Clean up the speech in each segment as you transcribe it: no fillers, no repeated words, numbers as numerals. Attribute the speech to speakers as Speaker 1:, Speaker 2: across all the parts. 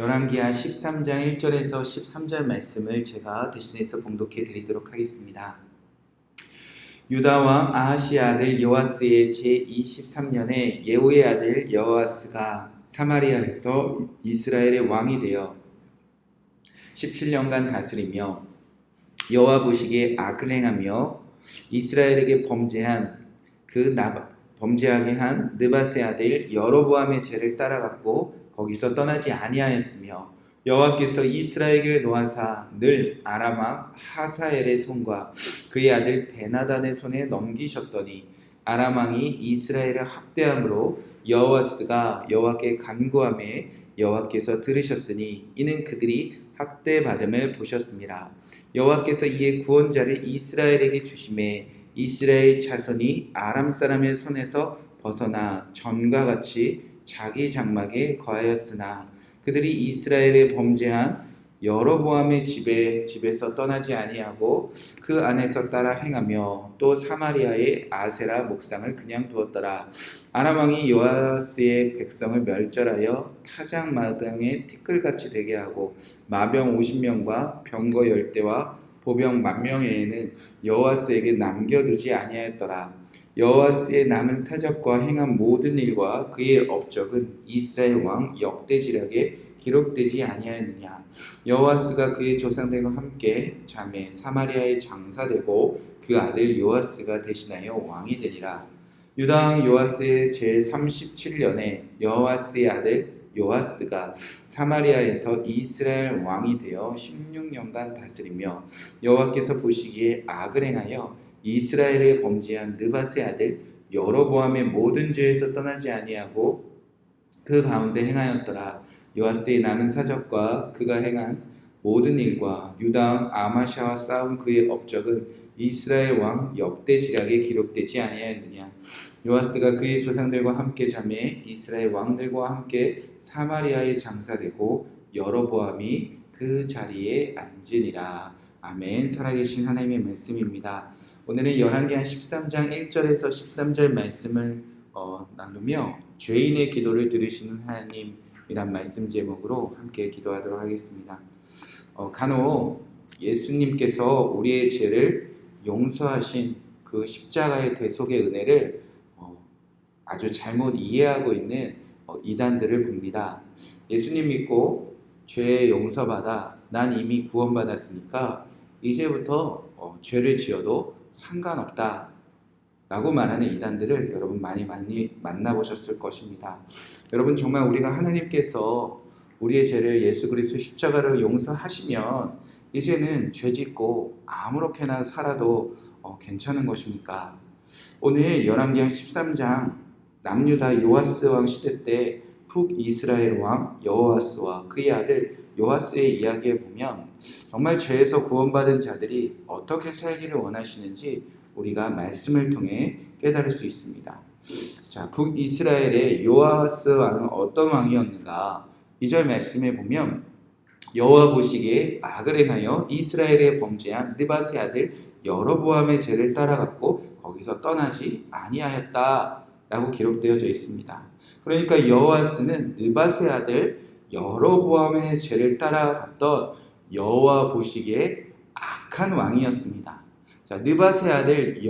Speaker 1: 열왕기하 13장 1절에서 13절 말씀을 제가 대신해서 봉독해 드리도록 하겠습니다. 유다왕 아하시의 아들 요아스의 제23년에 예후의 아들 여호아스가 사마리아에서 이스라엘의 왕이 되어 17년간 다스리며 여호와 보시기에 악을 행하며 이스라엘에게 범죄하게 한 느밧의 아들 여로보암의 죄를 따라갔고 거기서 떠나지 아니하였으며 여호와께서 이스라엘을 놓아사 늘 아람 왕 하사엘의 손과 그의 아들 베나단의 손에 넘기셨더니 아람 왕이 이스라엘을 학대함으로 여호아스가 여호와께 간구하매 여호와께서 들으셨으니 이는 그들이 학대받음을 보셨습니다. 여호와께서 이에 구원자를 이스라엘에게 주심에 이스라엘 자손이 아람 사람의 손에서 벗어나 전과 같이 자기 장막에 거하였으나 그들이 이스라엘에 범죄한 여로보암의 집에서 떠나지 아니하고 그 안에서 따라 행하며 또 사마리아의 아세라 목상을 그냥 두었더라. 아람 왕이 요아스의 백성을 멸절하여 타작마당에 티끌같이 되게 하고 마병 50명과 병거 10대와 보병 10,000명에는 여호아스에게 남겨두지 아니하였더라. 여호아스의 남은 사적과 행한 모든 일과 그의 업적은 이스라엘 왕 역대지략에 기록되지 아니하였느냐. 여호아스가 그의 조상들과 함께 잠에 사마리아에 장사되고 그 아들 요아스가 대신하여 왕이 되니라. 유다 왕 요아스의 제37년에 여호아스의 아들 요아스가 사마리아에서 이스라엘 왕이 되어 16년간 다스리며 여호와께서 보시기에 악을 행하여 이스라엘에 범죄한 느밧의 아들 여로보암의 모든 죄에서 떠나지 아니하고 그 가운데 행하였더라. 요아스의 남은 사적과 그가 행한 모든 일과 유다 왕 아마샤와 싸운 그의 업적은 이스라엘 왕 역대지략에 기록되지 아니하였느냐. 요아스가 그의 조상들과 함께 잠에 이스라엘 왕들과 함께 사마리아에 장사되고 여로보암이 그 자리에 앉으니라. 아멘. 살아계신 하나님의 말씀입니다. 오늘은 열왕기하 13장 1절에서 13절 말씀을 나누며 죄인의 기도를 들으시는 하나님이란 말씀 제목으로 함께 기도하도록 하겠습니다. 간혹 예수님께서 우리의 죄를 용서하신 그 십자가의 대속의 은혜를 아주 잘못 이해하고 있는 이단들을 봅니다. 예수님 믿고 죄 용서받아 난 이미 구원받았으니까 이제부터 죄를 지어도 상관없다 라고 말하는 이단들을 여러분 많이 만나보셨을 것입니다. 여러분 정말 우리가 하나님께서 우리의 죄를 예수 그리스도 십자가로 용서하시면 이제는 죄짓고 아무렇게나 살아도 괜찮은 것입니까? 오늘 열왕기하 13장 남유다 요아스 왕 시대 때 북이스라엘 왕 여호아스와 그의 아들 요아스의 이야기에 보면 정말 죄에서 구원받은 자들이 어떻게 살기를 원하시는지 우리가 말씀을 통해 깨달을 수 있습니다. 자, 북이스라엘의 요아스 왕은 어떤 왕이었는가? 2절 말씀에 보면 여호와 보시기에 악을 행하여 이스라엘에 범죄한 느밧의 아들 여로보암의 죄를 따라갔고 거기서 떠나지 아니하였다 라고 기록되어져 있습니다. 그러니까 여호아스는 느밧의 아들 여로보암의 죄를 따라갔던 여호와 보시기에 악한 왕이었습니다. 자, 느밧의 아들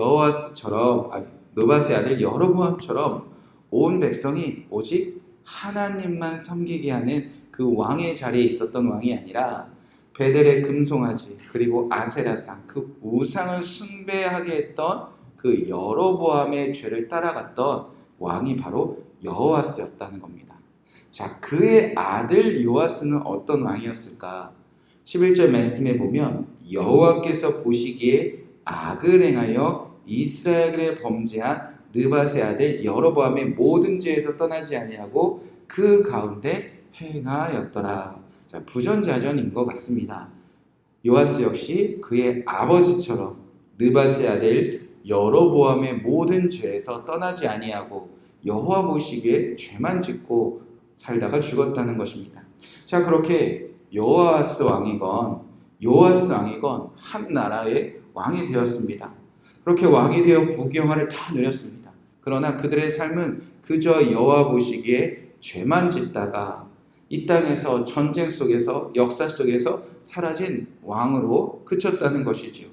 Speaker 1: 느밧의 아들 여로보암처럼 온 백성이 오직 하나님만 섬기게 하는 그 왕의 자리에 있었던 왕이 아니라 베델의 금송아지 그리고 아세라상 그 우상을 숭배하게 했던 그 여로보암의 죄를 따라갔던 왕이 바로 여호아스였다는 겁니다. 자, 그의 아들 요아스는 어떤 왕이었을까? 11절 말씀에 보면 여호와께서 보시기에 악을 행하여 이스라엘에 범죄한 느밧의 아들 여로보암의 모든 죄에서 떠나지 아니하고 그 가운데 행하였더라. 자, 부전자전인 것 같습니다. 요아스 역시 그의 아버지처럼 느밧의 아들 여로보암의 모든 죄에서 떠나지 아니하고 여호와 보시기에 죄만 짓고 살다가 죽었다는 것입니다. 자, 그렇게 요아스 왕이건 한 나라의 왕이 되었습니다. 그렇게 왕이 되어 부귀영화를 다 누렸습니다. 그러나 그들의 삶은 그저 여호와 보시기에 죄만 짓다가 이 땅에서 전쟁 속에서 역사 속에서 사라진 왕으로 그쳤다는 것이지요.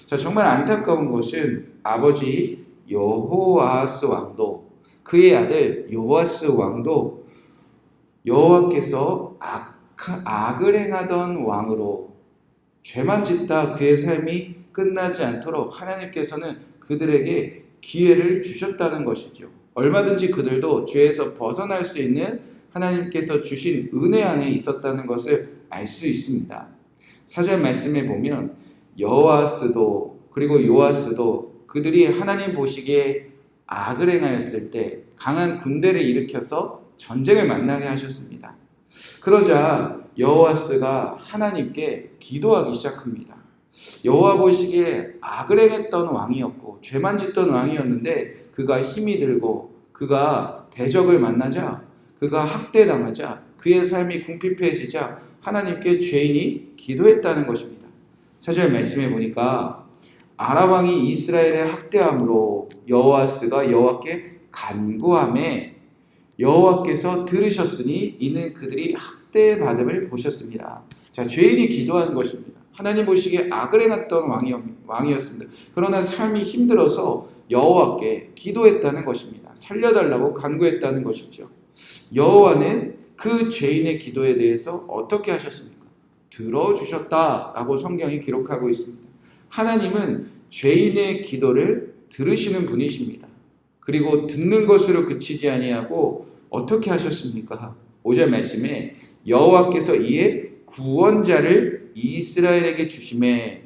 Speaker 1: 자, 정말 안타까운 것은 아버지 여호아하스 왕도 그의 아들 요아스 왕도 여호와께서 악을 행하던 왕으로 죄만 짓다 그의 삶이 끝나지 않도록 하나님께서는 그들에게 기회를 주셨다는 것이죠. 얼마든지 그들도 죄에서 벗어날 수 있는 하나님께서 주신 은혜 안에 있었다는 것을 알 수 있습니다. 4절 말씀에 보면 여호아스도 그리고 요아스도 그들이 하나님 보시기에 악을 행하였을 때 강한 군대를 일으켜서 전쟁을 만나게 하셨습니다. 그러자 여호아스가 하나님께 기도하기 시작합니다. 여호와 보시기에 악을 행했던 왕이었고 죄만 짓던 왕이었는데 그가 힘이 들고 그가 대적을 만나자 그가 학대당하자 그의 삶이 궁핍해지자 하나님께 죄인이 기도했다는 것입니다. 4절 말씀해 보니까 아람 왕이 이스라엘의 학대함으로 여호아스가 여호와께 간구하매 여호와께서 들으셨으니 이는 그들이 학대받음을 보셨습니다. 자, 죄인이 기도한 것입니다. 하나님 보시기에 악을 행했던 왕이었습니다. 그러나 삶이 힘들어서 여호와께 기도했다는 것입니다. 살려달라고 간구했다는 것이죠. 여호와는 그 죄인의 기도에 대해서 어떻게 하셨습니까? 들어주셨다라고 성경이 기록하고 있습니다. 하나님은 죄인의 기도를 들으시는 분이십니다. 그리고 듣는 것으로 그치지 아니하고 어떻게 하셨습니까? 5절 말씀에 여호와께서 이에 구원자를 이스라엘에게 주심에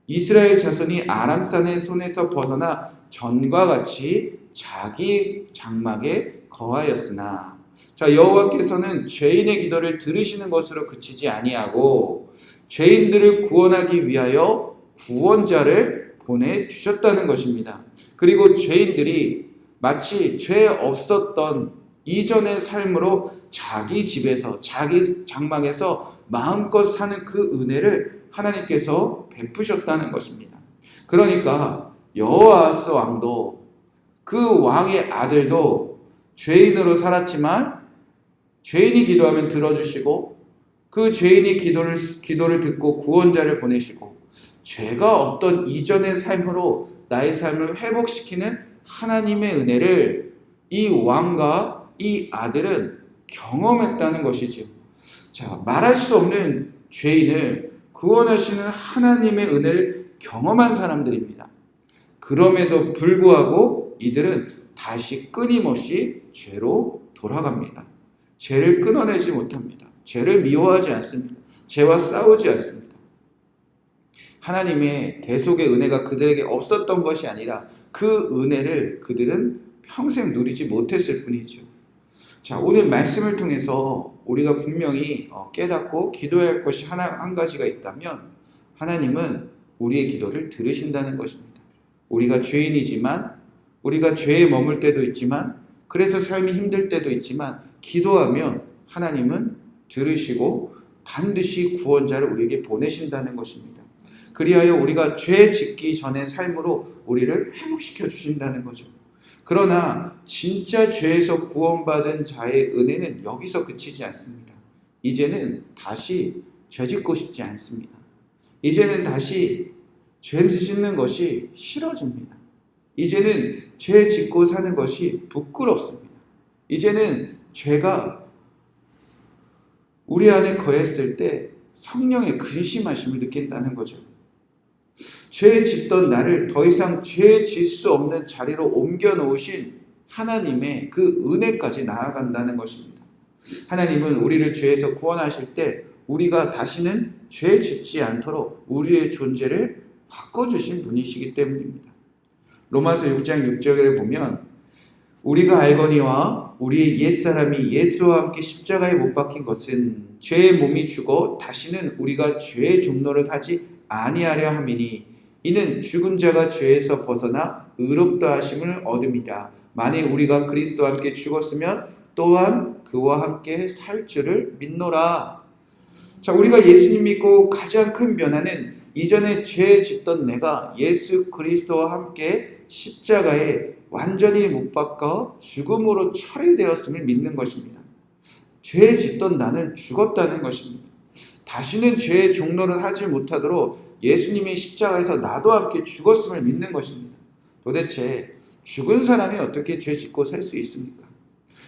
Speaker 1: 이스라엘 자손이 아람산의 손에서 벗어나 전과 같이 자기 장막에 거하였으나 자, 여호와께서는 죄인의 기도를 들으시는 것으로 그치지 아니하고 죄인들을 구원하기 위하여 구원자를 보내주셨다는 것입니다. 그리고 죄인들이 마치 죄 없었던 이전의 삶으로 자기 집에서 자기 장막에서 마음껏 사는 그 은혜를 하나님께서 베푸셨다는 것입니다. 그러니까 여호아스 왕도 그 왕의 아들도 죄인으로 살았지만 죄인이 기도하면 들어주시고 그 죄인이 기도를 듣고 구원자를 보내시고 죄가 없던 이전의 삶으로 나의 삶을 회복시키는 하나님의 은혜를 이 왕과 이 아들은 경험했다는 것이죠. 자, 말할 수 없는 죄인을 구원하시는 하나님의 은혜를 경험한 사람들입니다. 그럼에도 불구하고 이들은 다시 끊임없이 죄로 돌아갑니다. 죄를 끊어내지 못합니다. 죄를 미워하지 않습니다. 죄와 싸우지 않습니다. 하나님의 대속의 은혜가 그들에게 없었던 것이 아니라 그 은혜를 그들은 평생 누리지 못했을 뿐이죠. 자, 오늘 말씀을 통해서 우리가 분명히 깨닫고 기도해야 할 것이 한 가지가 있다면 하나님은 우리의 기도를 들으신다는 것입니다. 우리가 죄인이지만 우리가 죄에 머물 때도 있지만 그래서 삶이 힘들 때도 있지만 기도하면 하나님은 들으시고 반드시 구원자를 우리에게 보내신다는 것입니다. 그리하여 우리가 죄 짓기 전의 삶으로 우리를 회복시켜 주신다는 거죠. 그러나 진짜 죄에서 구원받은 자의 은혜는 여기서 그치지 않습니다. 이제는 다시 죄 짓고 싶지 않습니다. 이제는 다시 죄 짓는 것이 싫어집니다. 이제는 죄 짓고 사는 것이 부끄럽습니다. 이제는 죄가 우리 안에 거했을 때 성령의 근심하심을 느낀다는 거죠. 죄 짓던 나를 더 이상 죄 짓 수 없는 자리로 옮겨 놓으신 하나님의 그 은혜까지 나아간다는 것입니다. 하나님은 우리를 죄에서 구원하실 때 우리가 다시는 죄 짓지 않도록 우리의 존재를 바꿔주신 분이시기 때문입니다. 로마서 6장 6절을 보면 우리가 알거니와 우리의 옛사람이 예수와 함께 십자가에 못 박힌 것은 죄의 몸이 죽어 다시는 우리가 죄의 종노릇 하지 아니하려 함이니 이는 죽은 자가 죄에서 벗어나 의롭다 하심을 얻음이라. 만일 우리가 그리스도와 함께 죽었으면 또한 그와 함께 살 줄을 믿노라. 자, 우리가 예수님 믿고 가장 큰 변화는 이전에 죄 짓던 내가 예수 그리스도와 함께 십자가에 완전히 못 박혀 죽음으로 처리되었음을 믿는 것입니다. 죄 짓던 나는 죽었다는 것입니다. 다시는 죄의 종로를 하지 못하도록 예수님이 십자가에서 나도 함께 죽었음을 믿는 것입니다. 도대체 죽은 사람이 어떻게 죄 짓고 살 수 있습니까?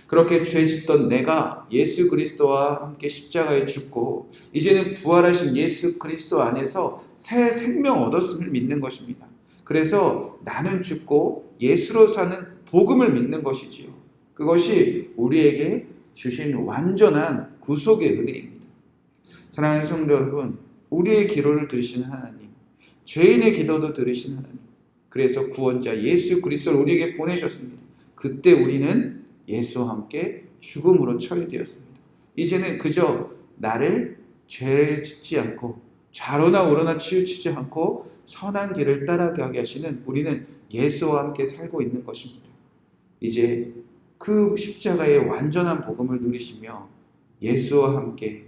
Speaker 1: 그렇게 죄 짓던 내가 예수 그리스도와 함께 십자가에 죽고 이제는 부활하신 예수 그리스도 안에서 새 생명 얻었음을 믿는 것입니다. 그래서 나는 죽고 예수로 사는 복음을 믿는 것이지요. 그것이 우리에게 주신 완전한 구속의 은혜입니다. 사랑하는 성도 여러분, 우리의 기도를 들으시는 하나님, 죄인의 기도도 들으시는 하나님, 그래서 구원자 예수 그리스도를 우리에게 보내셨습니다. 그때 우리는 예수와 함께 죽음으로 처리되었습니다. 이제는 그저 나를 죄를 짓지 않고 좌로나 우로나 치우치지 않고 선한 길을 따라가게 하시는 우리는 예수와 함께 살고 있는 것입니다. 이제 그 십자가의 완전한 복음을 누리시며 예수와 함께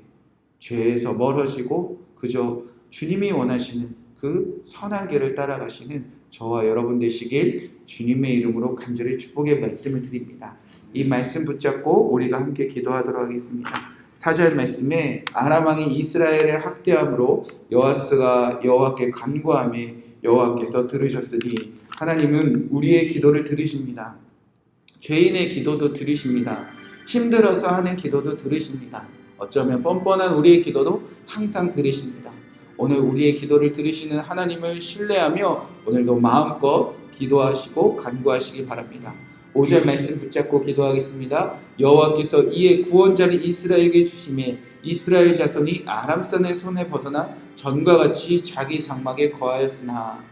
Speaker 1: 죄에서 멀어지고 그저 주님이 원하시는 그 선한 길을 따라가시는 저와 여러분 되시길 주님의 이름으로 간절히 축복의 말씀을 드립니다. 이 말씀 붙잡고 우리가 함께 기도하도록 하겠습니다. 4절 말씀에 아람 왕이 이스라엘을 학대함으로 여호와스가 여호와께 간구하매 여호와께서 들으셨으니 하나님은 우리의 기도를 들으십니다. 죄인의 기도도 들으십니다. 힘들어서 하는 기도도 들으십니다. 어쩌면 뻔뻔한 우리의 기도도 항상 들으십니다. 오늘 우리의 기도를 들으시는 하나님을 신뢰하며 오늘도 마음껏 기도하시고 간구하시기 바랍니다. 5절 말씀 붙잡고 기도하겠습니다. 여호와께서 이에 구원자를 이스라엘에게 주시매 이스라엘 자손이 아람산의 손에 벗어나 전과 같이 자기 장막에 거하였으나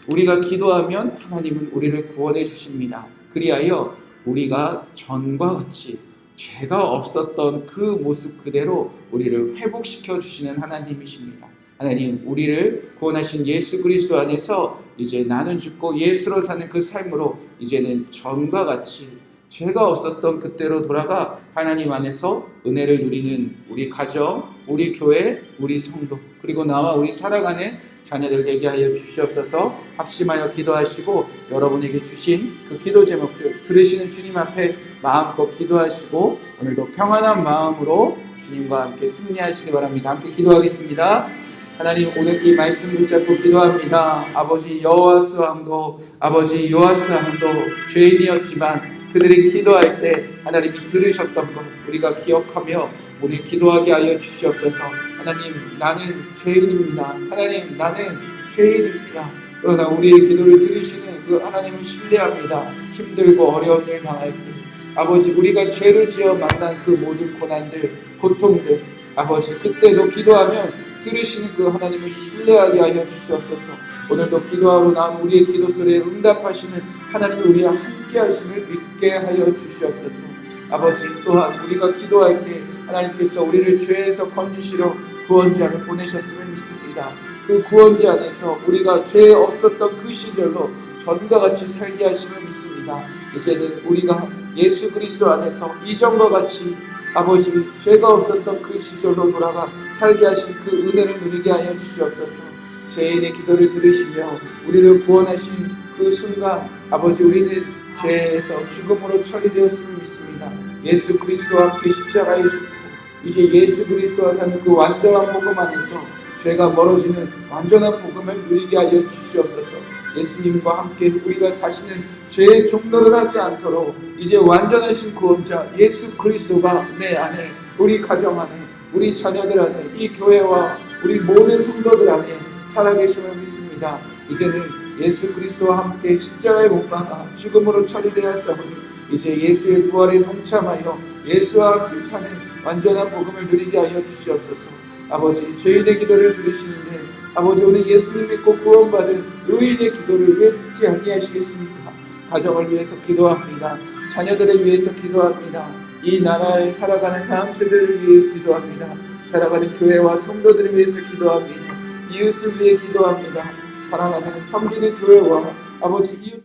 Speaker 1: 우리가 기도하면 하나님은 우리를 구원해 주십니다. 그리하여 우리가 전과 같이 죄가 없었던 그 모습 그대로 우리를 회복시켜 주시는 하나님이십니다. 하나님, 우리를 구원하신 예수 그리스도 안에서 이제 나는 죽고 예수로 사는 그 삶으로 이제는 전과 같이 죄가 없었던 그때로 돌아가 하나님 안에서 은혜를 누리는 우리 가정, 우리 교회, 우리 성도, 그리고 나와 우리 살아가는 자녀들 되게 하여 주시옵소서. 합심하여 기도하시고 여러분에게 주신 그 기도 제목들 들으시는 주님 앞에 마음껏 기도하시고 오늘도 평안한 마음으로 주님과 함께 승리하시기 바랍니다. 함께 기도하겠습니다. 하나님, 오늘 이 말씀 붙잡고 기도합니다. 아버지 여호와스 왕도 아버지 요아스 왕도 죄인이었지만 그들이 기도할 때 하나님이 들으셨던 것 우리가 기억하며 우리 기도하게 하여 주시옵소서. 하나님, 나는 죄인입니다. 하나님, 나는 죄인입니다. 그러나 우리의 기도를 들으시는 그 하나님을 신뢰합니다. 힘들고 어려운 일 당할 때 아버지, 우리가 죄를 지어 만난 그 모든 고난들, 고통들 아버지, 그때도 기도하면 들으시는 그 하나님을 신뢰하게 하여 주시옵소서. 오늘도 기도하러 나온 우리의 기도 소리에 응답하시는 하나님이 우리와 함께 하심을 믿게 하여 주시옵소서. 아버지, 또한 우리가 기도할 때 하나님께서 우리를 죄에서 건지시러 구원자를 보내셨음을 믿습니다. 그 구원자 안에서 우리가 죄 없었던 그 시절로 전과 같이 살게 하심을 믿습니다. 이제는 우리가 예수 그리스도 안에서 이전과 같이 아버지 죄가 없었던 그 시절로 돌아가 살게 하신 그 은혜를 누리게 하여 주시옵소서. 죄인의 기도를 들으시며 우리를 구원하신 그 순간 아버지, 우리는 죄에서 죽음으로 처리되었음을 믿습니다. 예수 그리스도와 함께 십자가에 죽고 이제 예수 그리스도와 사는 그 완전한 복음 안에서 죄가 멀어지는 완전한 복음을 누리게 하여 주시옵소서. 예수님과 함께 우리가 다시는 죄의 종노를 하지 않도록 이제 완전하신 구원자 예수 그리스도가 내 안에, 우리 가정 안에, 우리 자녀들 안에, 이 교회와 우리 모든 성도들 안에 살아계심을 믿습니다. 이제는 예수 그리스도와 함께 십자가에 못 박아 죽음으로 처리되었사오니 이제 예수의 부활에 동참하여 예수와 함께 사는 완전한 복음을 누리게 하여 주시옵소서. 아버지, 죄인의 기도를 들으시는데 아버지, 오늘 예수님 믿고 구원받은 의인의 기도를 왜 듣지 아니하시겠습니까? 가정을 위해서 기도합니다. 자녀들을 위해서 기도합니다. 이 나라에 살아가는 다음 세대를 위해서 기도합니다. 살아가는 교회와 성도들을 위해서 기도합니다. 이웃을 위해 기도합니다. 사랑하는 섬기는 교회와 아버지 이웃